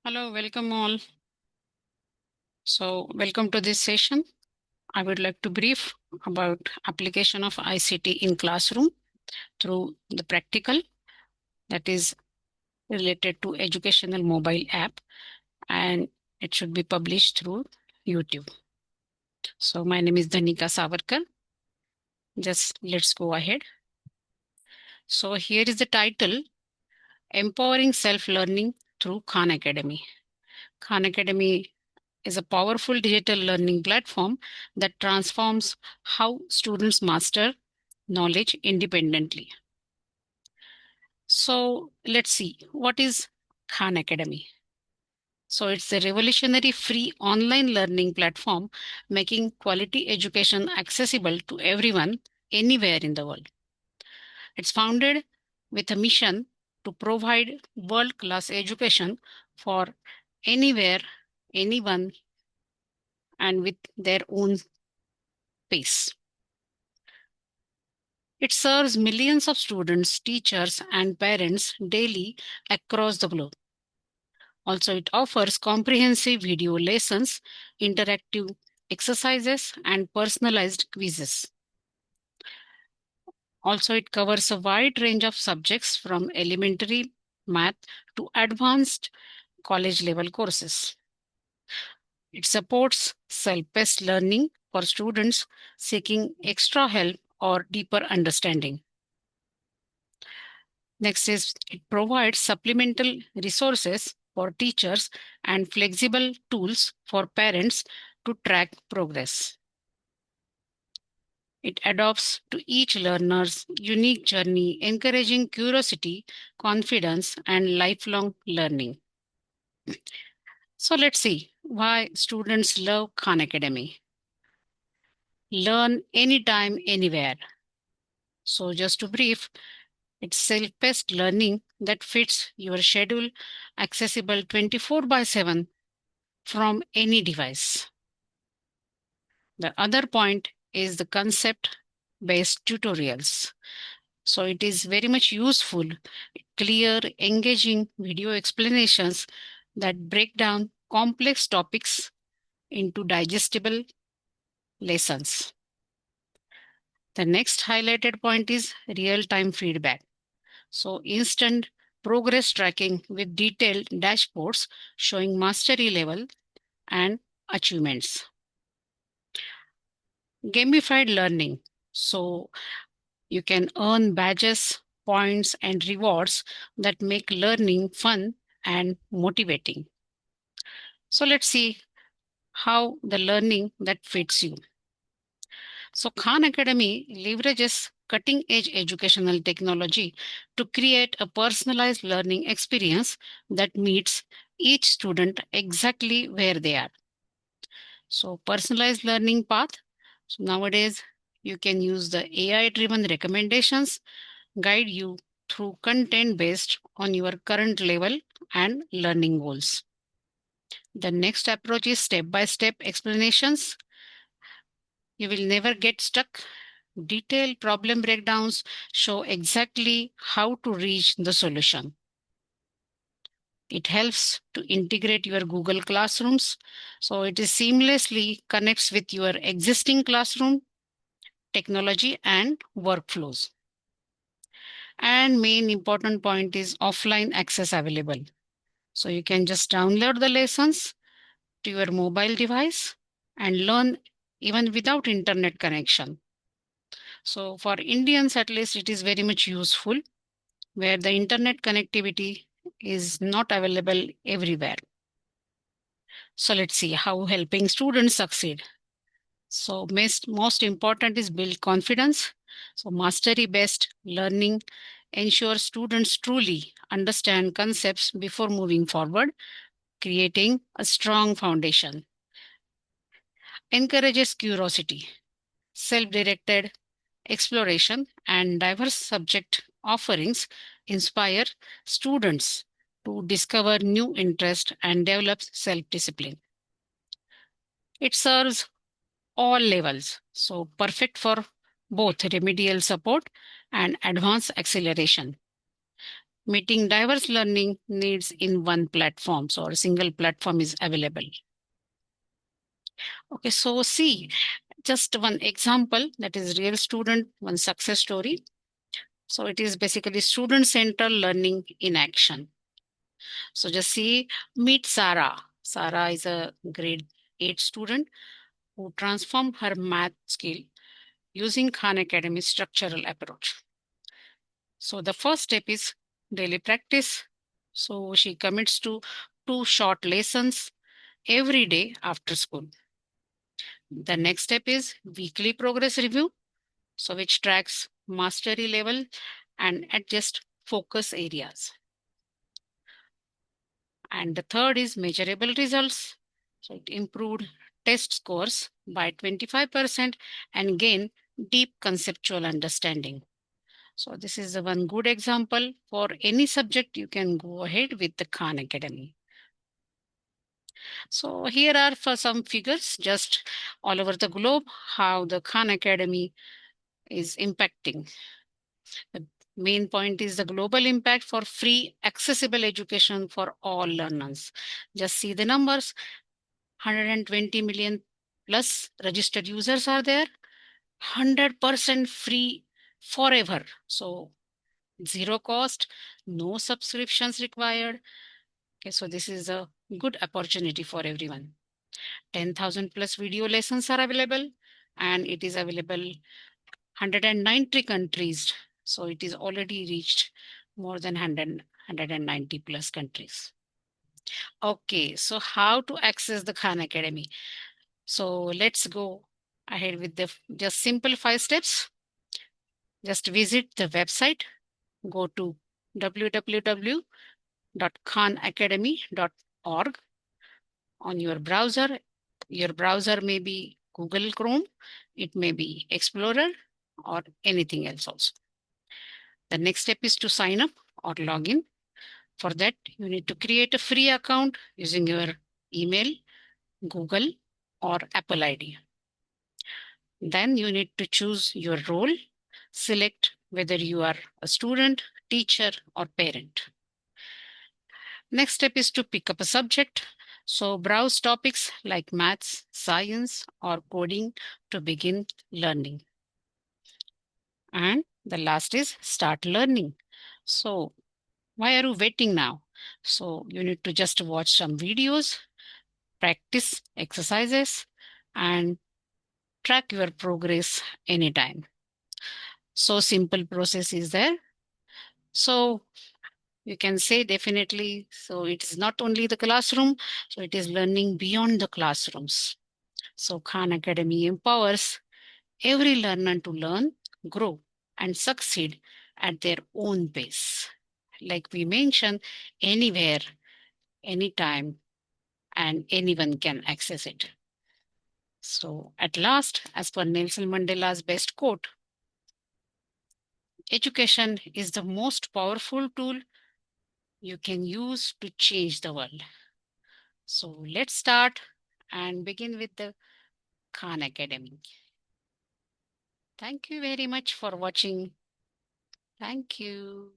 Hello, welcome all. Welcome to this session. I would like to brief about application of ICT in classroom through the practical that is related to educational mobile app, and it should be published through YouTube. So my name is Dhanika Savarkar. Just let's go ahead. So here is the title, Empowering Self-Learning through Khan Academy. Khan Academy is a powerful digital learning platform that transforms how students master knowledge independently. So let's see, what is Khan Academy? So it's a revolutionary free online learning platform making quality education accessible to everyone anywhere in the world. It's founded with a mission to provide world-class education for anywhere, anyone, and with their own pace. It serves millions of students, teachers, and parents daily across the globe. Also, it offers comprehensive video lessons, interactive exercises, and personalized quizzes. Also, it covers a wide range of subjects from elementary math to advanced college level courses. It supports self-paced learning for students seeking extra help or deeper understanding. Next is it provides supplemental resources for teachers and flexible tools for parents to track progress. It adapts to each learner's unique journey, encouraging curiosity, confidence, and lifelong learning. So let's see why students love Khan Academy. Learn anytime, anywhere. So just to brief, it's self-paced learning that fits your schedule, accessible 24/7 from any device. The other point is the concept-based tutorials. So it is very much useful, clear, engaging video explanations that break down complex topics into digestible lessons. The next highlighted point is real-time feedback. So instant progress tracking with detailed dashboards showing mastery level and achievements. Gamified learning. So you can earn badges, points, and rewards that make learning fun and motivating. So let's see how the learning that fits you. So Khan Academy leverages cutting edge educational technology to create a personalized learning experience that meets each student exactly where they are. So personalized learning path. So nowadays you can use the AI driven recommendations guide you through content based on your current level and learning goals. The next approach is step by step explanations. You will never get stuck. Detailed problem breakdowns show exactly how to reach the solution. It helps to integrate your Google Classrooms. So it is seamlessly connects with your existing classroom technology and workflows. And main important point is offline access available. So you can just download the lessons to your mobile device and learn even without internet connection. So for Indians, at least, it is very much useful where the internet connectivity is not available everywhere. So let's see how helping students succeed. So most important is build confidence. So mastery based learning ensures students truly understand concepts before moving forward, creating a strong foundation. Encourages curiosity, self-directed exploration, and diverse subject offerings inspire students to discover new interests and develop self-discipline. It serves all levels, so perfect for both remedial support and advanced acceleration. meeting diverse learning needs in one platform. So a single platform is available. Okay, so see, just one example, that is real student, one success story. So it is basically student-centered learning in action. So just see, meet Sarah. Sarah is a grade 8 student who transformed her math skill using Khan Academy structural approach. So the first step is daily practice. So she commits to 2 short lessons every day after school. The next step is weekly progress review, so which tracks mastery level and adjust focus areas. And the third is measurable results. So it improved test scores by 25% and gain deep conceptual understanding. So this is the one good example. For any subject, you can go ahead with the Khan Academy. So here are for some figures just all over the globe, how the Khan Academy is impacting. The main point is the global impact for free, accessible education for all learners. Just see the numbers, 120 million plus registered users are there, 100% free forever. So zero cost, no subscriptions required. Okay, so this is a good opportunity for everyone. 10,000 plus video lessons are available, and it is available 190 countries. So it is already reached more than 190 plus countries. Okay, so how to access the Khan Academy? So let's go ahead with the just simple 5 steps. Just visit the website, go to www.khanacademy.org on your browser. Your browser may be Google Chrome, it may be Explorer, or anything else also. The next step is to sign up or log in. For that, you need to create a free account using your email, Google, or Apple ID. Then you need to choose your role, select whether you are a student, teacher, or parent. Next step is to pick up a subject. So browse topics like maths, science, or coding to begin learning. And the last is start learning. So why are you waiting now? So you need to just watch some videos, practice exercises, and track your progress anytime. So simple process is there. So you can say definitely. So it is not only the classroom, so it is learning beyond the classrooms. So Khan Academy empowers every learner to learn, grow, and succeed at their own pace. Like we mentioned, anywhere, anytime, and anyone can access it. So at last, as per Nelson Mandela's best quote, education is the most powerful tool you can use to change the world. So let's start and begin with the Khan Academy. Thank you very much for watching. Thank you.